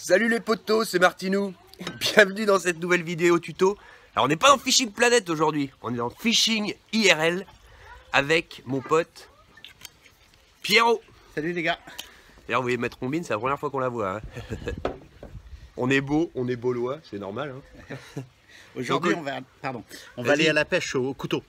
Salut les potos, c'est Martinou. Bienvenue dans cette nouvelle vidéo tuto. Alors on n'est pas dans Fishing Planet aujourd'hui, on est dans Fishing IRL avec mon pote Pierrot. Salut les gars. D'ailleurs vous voyez mettre combine, c'est la première fois qu'on la voit. Hein. On est beau, on est beaulois, c'est normal. Hein. Aujourd'hui on va aller à la pêche au couteau.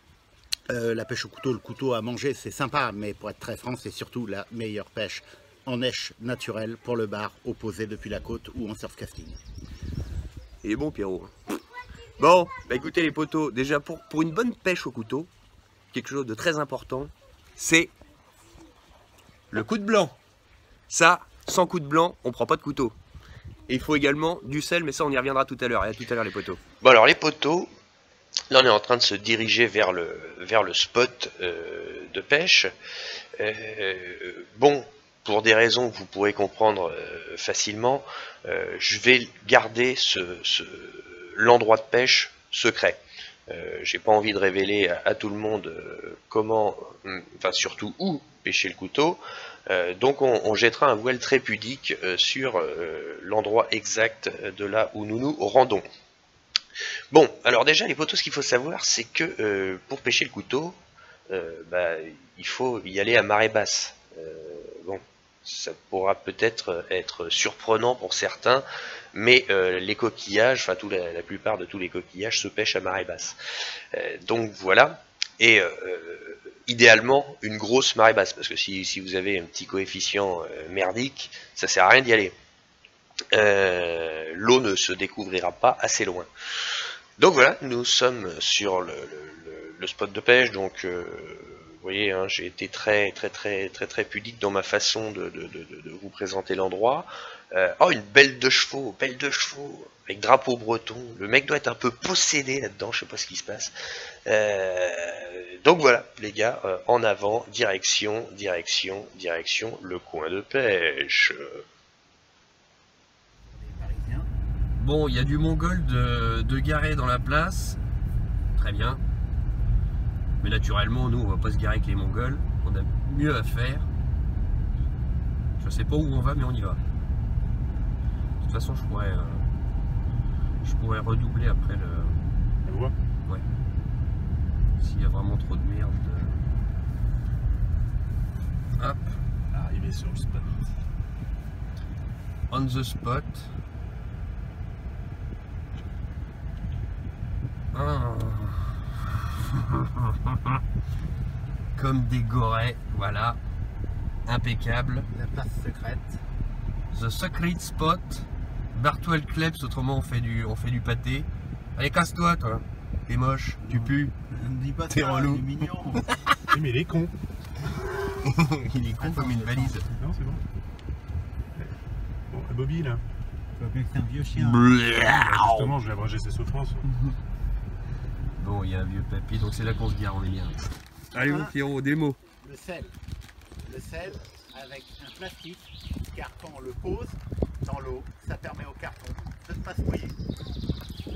La pêche au couteau, le couteau à manger c'est sympa, mais pour être très franc c'est surtout la meilleure pêche en neige naturelle pour le bar opposé depuis la côte ou en surf casting. Il est bon Pierrot. Bon, bah écoutez les potos, déjà pour une bonne pêche au couteau, quelque chose de très important, c'est le coup de blanc. Ça, sans coup de blanc, on prend pas de couteau. Et il faut également du sel, mais ça on y reviendra tout à l'heure. Et à tout à l'heure les potos. Bon alors les potos, là on est en train de se diriger vers le spot de pêche. Bon, pour des raisons que vous pourrez comprendre facilement, je vais garder l'endroit de pêche secret. J'ai pas envie de révéler à tout le monde comment, enfin surtout où pêcher le couteau. Donc on jettera un voile très pudique sur l'endroit exact de là où nous nous rendons. Bon, alors déjà les potos, ce qu'il faut savoir, c'est que pour pêcher le couteau, il faut y aller à marée basse. Bon, ça pourra peut-être être surprenant pour certains, mais les coquillages, enfin la plupart de tous les coquillages se pêchent à marée basse. Donc voilà, et idéalement une grosse marée basse, parce que si vous avez un petit coefficient merdique, ça sert à rien d'y aller. L'eau ne se découvrira pas assez loin. Donc voilà, nous sommes sur le spot de pêche, donc vous voyez, hein, j'ai été très pudique dans ma façon de vous présenter l'endroit. Oh, une belle de chevaux, avec drapeau breton. Le mec doit être un peu possédé là-dedans, je sais pas ce qui se passe. Donc voilà, les gars, en avant, direction, le coin de pêche. Bon, il y a du mongol de garé dans la place. Très bien. Mais naturellement, nous, on va pas se garer avec les mongols. On a mieux à faire. Je sais pas où on va, mais on y va. De toute façon, je pourrais redoubler après La voie. Ouais. S'il y a vraiment trop de merde. Hop. Arrivé sur le spot. On the spot. Ah. Comme des gorets, voilà, impeccable. La place secrète. The Secret Spot, Bartwell Kleps, autrement on fait du pâté. Allez, casse-toi toi, t'es moche, tu pues. Ne dis pas T'es ça, relou. il est mignon. Oui, mais il est con. Il est con comme une valise. Non, c'est bon. Bon, à Bobby là. Tu vois bien que c'est un vieux chien. Justement, je vais abréger ses souffrances. Bon, il y a un vieux papy, donc c'est là qu'on se gare, on est bien. Allez, mon Pierrot, des mots. Le sel. Le sel avec un plastique, car quand on le pose dans l'eau, ça permet au carton de ne pas se mouiller.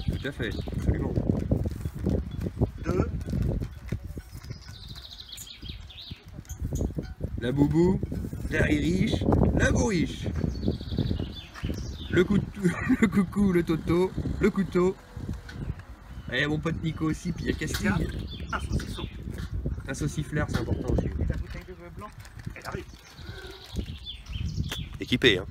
Tout à fait, absolument. 2. La boubou, la ririche, la bourriche. Le coucou, le toto, le couteau. Et mon pote Nico aussi, puis il y a Castille. Un saucisson. Un saucifleur, c'est important aussi. Et la bouteille de vin blanc, elle arrive. Équipé, hein.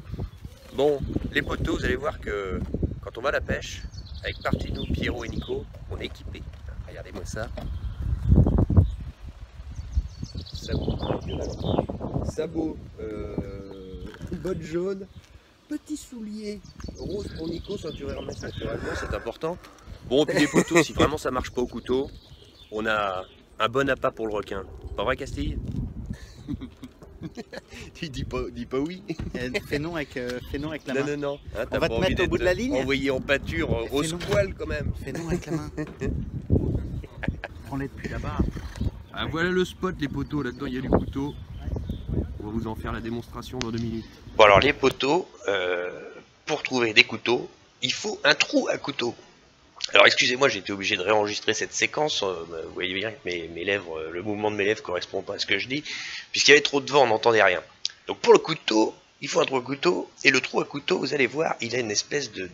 Bon, les potos, vous allez voir que quand on va à la pêche, avec Martinou, Pierrot et Nico, on est équipé. Regardez-moi ça. Sabot, bottes jaunes, petits souliers rose pour Nico, ceinture Hermès naturellement, c'est important. Bon, puis les potos, si vraiment ça marche pas au couteau, on a un bon appât pour le requin. Pas vrai, Castille? Tu dis pas oui. Fais non avec la main. Non. Hein, On va te mettre au bout de la ligne. Envoyé en pâture, rose poil quand même. Fais non avec la main. Prends-les depuis là-bas. Ah, voilà le spot, les potos. Là-dedans, il y a du couteau. On va vous en faire la démonstration dans 2 minutes. Bon alors les potos, pour trouver des couteaux, il faut un trou à couteau. Alors excusez-moi, j'ai été obligé de réenregistrer cette séquence, vous voyez bien que mes lèvres, le mouvement de mes lèvres correspond pas à ce que je dis, puisqu'il y avait trop de vent, on n'entendait rien. Donc pour le couteau, il faut un trou à couteau, et le trou à couteau, vous allez voir, il a une espèce de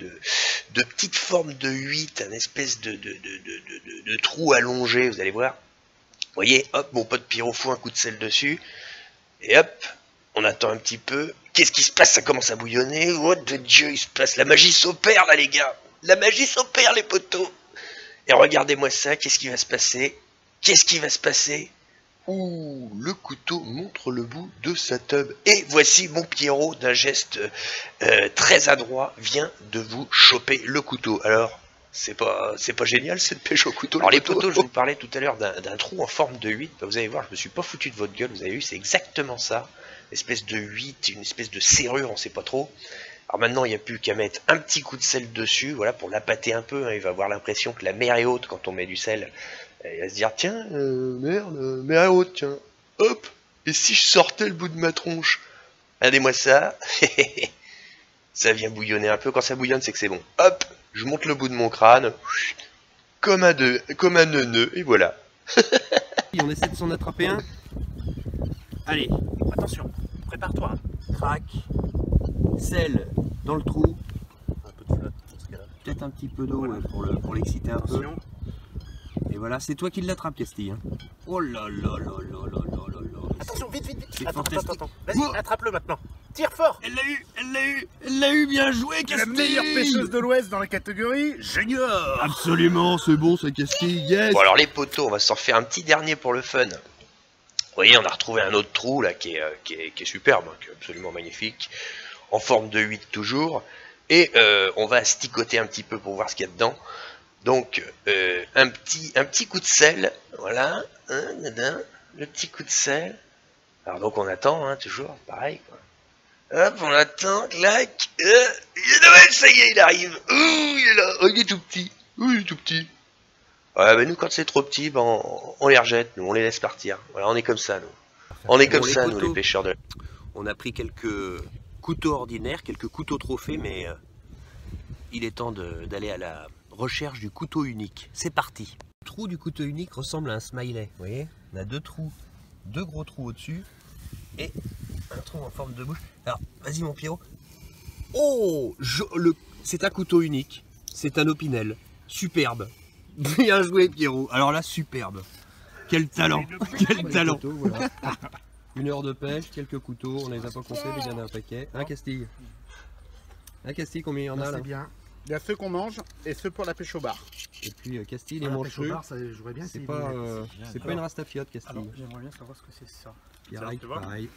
petite forme de 8, une espèce de trou allongé, vous allez voir. Vous voyez, hop, mon pote Pierrot fout un coup de sel dessus, et hop, on attend un petit peu. Qu'est-ce qui se passe? Ça commence à bouillonner. What the Dieu, il se passe. La magie s'opère là, les gars. La magie s'opère, les poteaux. Et regardez-moi ça, qu'est-ce qui va se passer? Qu'est-ce qui va se passer? Ouh, le couteau montre le bout de sa tube. Et voici mon Pierrot, d'un geste très adroit, vient de vous choper le couteau. Alors, c'est pas génial cette pêche au couteau? Alors les poteaux, je vous parlais tout à l'heure d'un trou en forme de 8. Bah, vous allez voir, je me suis pas foutu de votre gueule, vous avez vu, c'est exactement ça. Une espèce de 8, une espèce de serrure, on sait pas trop. Alors maintenant, il n'y a plus qu'à mettre un petit coup de sel dessus, voilà, pour l'appâter un peu. Hein. Il va avoir l'impression que la mer est haute quand on met du sel. Il va se dire, tiens, merde, mer est haute, tiens. Hop, et si je sortais le bout de ma tronche? Regardez-moi ça. Ça vient bouillonner un peu. Quand ça bouillonne, c'est que c'est bon. Hop, je monte le bout de mon crâne. Comme un neuneu, et voilà. On essaie de s'en attraper un. Allez, Attention, prépare-toi. crac, sel dans le trou, Un peu de flotte dans ce cas-là. peut-être un petit peu d'eau pour l'exciter un peu. Attention. Et voilà, c'est toi qui l'attrapes, Castille. Hein. Oh là là là là là là là là. Attention, vite, vite, vite. C'est Attends, fantastique. attends. Vas-y, attrape-le maintenant. Tire fort. Elle l'a eu, elle l'a eu, elle l'a eu, bien joué, Castille. La meilleure pêcheuse de l'Ouest dans la catégorie junior. Absolument, c'est bon, ça, Castille, yes. Bon alors les poteaux, on va s'en faire un petit dernier pour le fun. Vous voyez, on a retrouvé un autre trou là qui est superbe, hein, qui est absolument magnifique, en forme de 8 toujours. Et on va sticoter un petit peu pour voir ce qu'il y a dedans. Donc un petit coup de sel, voilà, hein, le petit coup de sel. Alors donc on attend, hein, toujours, pareil quoi. Hop, on attend, clac, ça y est, il arrive. Ouh, il est là, oh, il est tout petit. Ouh, il est tout petit. Ouais, bah nous quand c'est trop petit, ben on les rejette, nous on les laisse partir. Voilà, on est comme ça, nous. On est comme Bon, les ça, nous poteaux. les pêcheurs de. On a pris quelques couteaux ordinaires, quelques couteaux trophées, mais il est temps d'aller à la recherche du couteau unique. C'est parti. Le trou du couteau unique ressemble à un smiley, vous voyez? On a deux gros trous au-dessus et un trou en forme de bouche. Alors, vas-y mon Pierrot. Oh, c'est un couteau unique, c'est un opinel, superbe. Bien joué Pierrot. Alors là, superbe. Quel talent, quel talent. Voilà. 1 heure de pêche, quelques couteaux, on les a pas comptés, mais il y en a un paquet. Un Castille. Un Castille, combien il y en a là? C'est bien. Il y a ceux qu'on mange et ceux pour la pêche au bar. Et puis Castille, les mange crus. C'est pas une rastafiote Castille. J'aimerais bien savoir ce que c'est ça. Pierrick, tu vois pareil.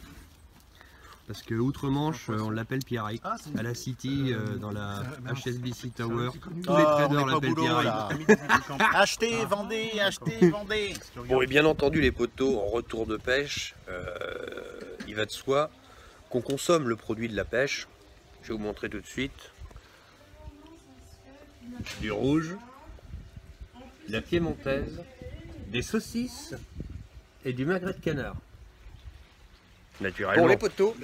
Parce que outre-Manche, on l'appelle Pierrick. À la City, dans la HSBC Tower, tous les traders l'appellent Pierrick. Achetez, vendez, achetez, vendez. Bon, et bien entendu, les poteaux, en retour de pêche, il va de soi qu'on consomme le produit de la pêche. Je vais vous montrer tout de suite. Du rouge, de la piémontaise, des saucisses et du magret de canard. Naturellement. Bon, les poteaux,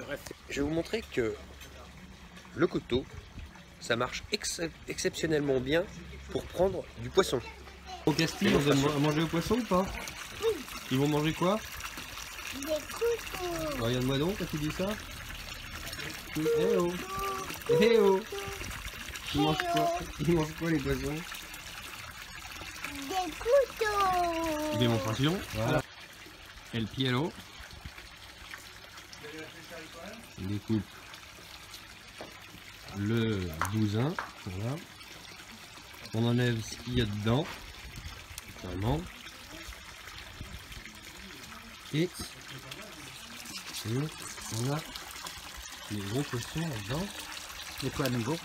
je vais vous montrer que le couteau, ça marche exceptionnellement bien pour prendre du poisson. Au Castille, on donne à manger au poisson ou pas? Ils vont manger quoi? Des couteaux. Regarde-moi donc quand tu dis ça. Eh oh! Eh oh! Ils mangent quoi les poissons? Des couteaux. Démonstration. Voilà. El Piero. Il découpe le bousin. Voilà. On enlève ce qu'il y a dedans. Vraiment. Et on a les gros poissons là-dedans. C'est quoi à nouveau?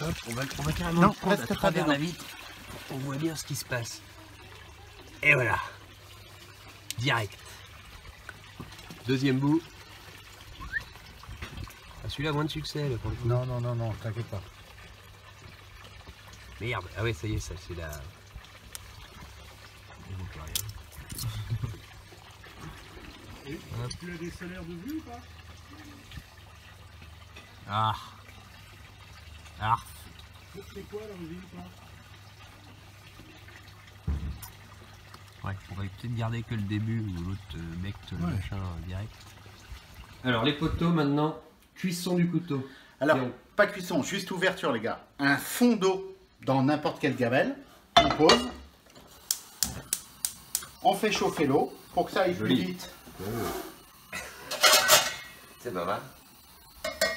Hop, on va carrément Non, le prendre à reste pas travers dedans. la vitre. On voit bien ce qui se passe. Et voilà. Direct. Deuxième bout. Ah, celui-là, moins de succès là, pour le coup. Non, t'inquiète pas. Merde. Ah ouais, ça y est, ça c'est la... Il vaut plus rien. Tu as des salaires de vue ou pas? Ah. Ah. C'est quoi l'origine ou pas? Ouais, on va peut-être garder que le début ou l'autre bec machin direct. Alors les poteaux maintenant, Cuisson du couteau. Alors, Et on- pas cuisson, juste ouverture, les gars. Un fond d'eau dans n'importe quelle gamelle. On pose. On fait chauffer l'eau pour que ça aille plus Joli. vite. C'est pas mal.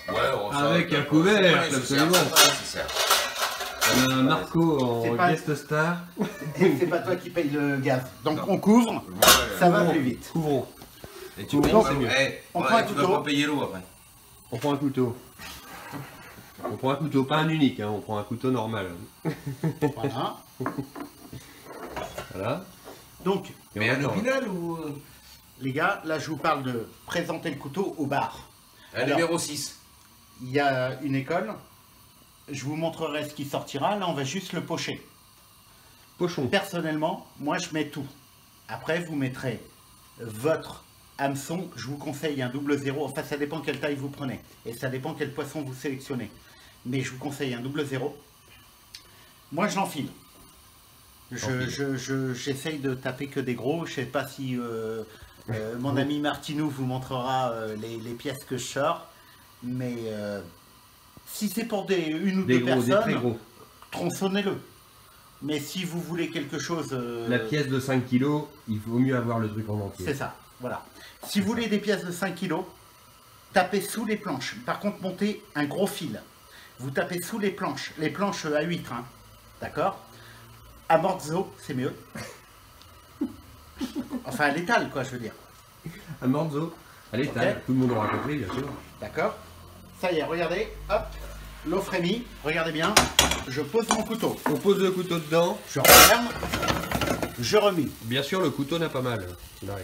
Ouais, on Avec sort- un couvercle, Ouais, c'est ça, absolument. c'est ça. On a Marco C'est en pas- guest star. C'est pas toi qui paye le gaz. Donc on couvre, Ouais, ça va Couvrons. plus vite. Couvrons. Et tu Couvrons, payes c'est mieux. On prend un tu vas couteau. pas payer l'eau après. On prend un couteau. On prend un couteau, pas un unique, hein, on prend un couteau normal. Voilà. Voilà. Donc, Et Mais on un attend. opinel ou les gars, là je vous parle de présenter le couteau au bar. un Alors. numéro 6? Il y a une école. Je vous montrerai ce qui sortira. Là, on va juste le pocher. Pochon. Personnellement, moi je mets tout. Après, vous mettrez votre hameçon. Je vous conseille un double zéro. Enfin, ça dépend quelle taille vous prenez. Et ça dépend quel poisson vous sélectionnez. Mais je vous conseille un double zéro. Moi, je l'enfile. J'essaye de taper que des gros. Je sais pas si mon ami Martinou vous montrera les pièces que je sors. Mais si c'est pour une ou Des deux gros, des très personnes, gros. tronçonnez-le. Mais si vous voulez quelque chose... La pièce de 5 kg, il vaut mieux avoir le truc en entier. C'est ça, voilà. Si vous voulez des pièces de 5 kg, tapez sous les planches. Par contre, montez un gros fil. Vous tapez sous les planches à huîtres, hein. D'accord? À morceau, c'est mieux. Enfin, à l'étal, quoi, je veux dire. Un morceau, à l'étal, Ok. tout le monde aura compris, bien sûr. D'accord? Ça y est, regardez, hop, l'eau frémit, regardez bien, je pose mon couteau, On pose le couteau dedans. je referme, je remue. Bien sûr, le couteau n'a pas mal. Là,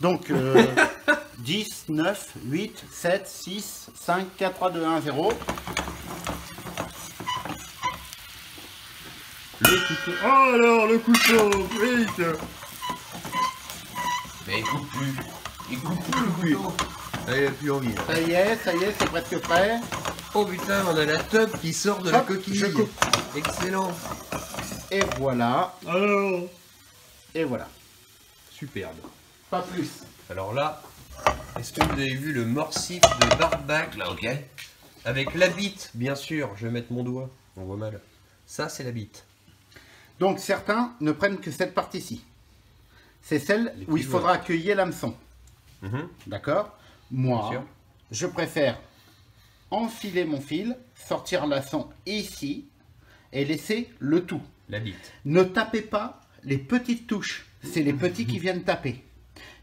Donc, 10, 9, 8, 7, 6, 5, 4, 3, 2, 1, 0. Le couteau. Oh alors, le couteau, vite. Mais il coupe plus. Il coupe plus le couteau. Ah, il a plus envie. Là. Ça y est, c'est presque prêt. Oh putain, on a la top qui sort de la Hop, coquille. je coupe. Excellent. Et voilà, Alors. et voilà. Superbe. Pas plus. Alors là, est-ce que vous avez vu le morsif de Barbac Là, ok. avec la bite? Bien sûr, je vais mettre mon doigt. On voit mal. Ça, c'est la bite. Donc, certains ne prennent que cette partie-ci. C'est celle Les où il petits faudra accueillir l'hameçon. Mhm. D'accord? Bien Moi, sûr. je préfère enfiler mon fil, sortir l'hameçon ici et laisser le tout. La bite. Ne tapez pas les petites touches. C'est les petits qui viennent taper.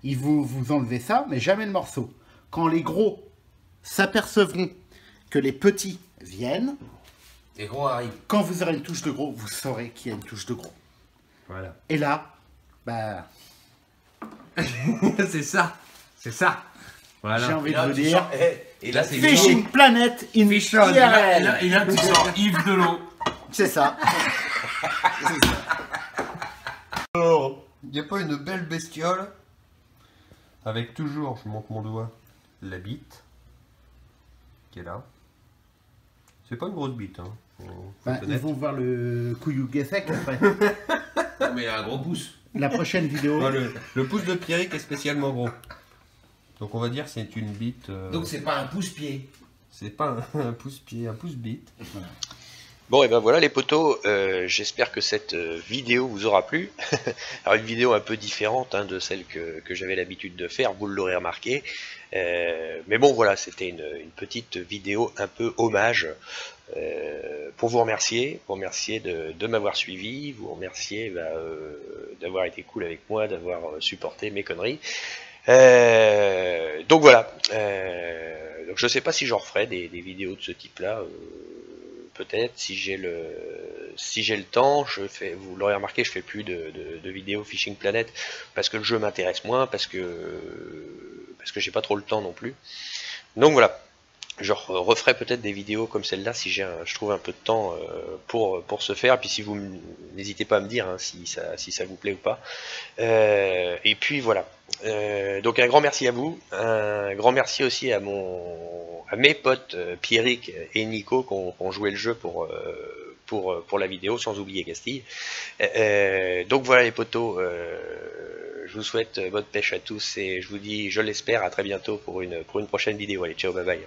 Vous enlevez ça, mais jamais le morceau. Quand les gros s'apercevront que les petits viennent, Les gros arrivent. quand vous aurez une touche de gros, vous saurez qu'il y a une touche de gros. Voilà. Et là, bah, C'est ça. C'est ça. j'ai Voilà. envie Et là, de vous tu dire, sens- et là, c'est Fishing Planet in Fishon. IRL. Et là, tu sors Yves de l'eau. C'est ça. Il n'y a pas une belle bestiole avec toujours, je monte mon doigt, la bite qui est là. C'est pas une grosse bite, hein. Faut Bah, être ils honnête. vont voir le couillou sec après. Non, mais il a un gros pouce. La prochaine vidéo. Ah, le pouce de Pierrick est spécialement gros. Donc on va dire que c'est une bite. Donc c'est pas un pouce-pied. c'est pas un pouce-pied, un pouce-bite. Bon, et ben voilà les potos, j'espère que cette vidéo vous aura plu. Alors une vidéo un peu différente hein, de celle que j'avais l'habitude de faire, vous l'aurez remarqué. Mais bon voilà, c'était une petite vidéo un peu hommage pour vous remercier de m'avoir suivi, vous remercier d'avoir été cool avec moi, d'avoir supporté mes conneries. Donc voilà, donc je sais pas si j'en referai des vidéos de ce type là. Peut-être si j'ai le temps, vous l'aurez remarqué, je fais plus de vidéos Fishing Planet parce que le jeu m'intéresse moins, parce que j'ai pas trop le temps non plus. Donc voilà, je referai peut-être des vidéos comme celle-là si je trouve un peu de temps pour ce faire. Et puis si vous n'hésitez pas à me dire hein, si ça vous plaît ou pas. Et puis voilà. Donc un grand merci à vous, un grand merci aussi à mes potes Pierrick et Nico qui ont joué le jeu pour la vidéo, sans oublier Castille. Donc voilà les potos, Je vous souhaite bonne pêche à tous et je vous dis, je l'espère, à très bientôt pour une prochaine vidéo. Allez, ciao, bye bye.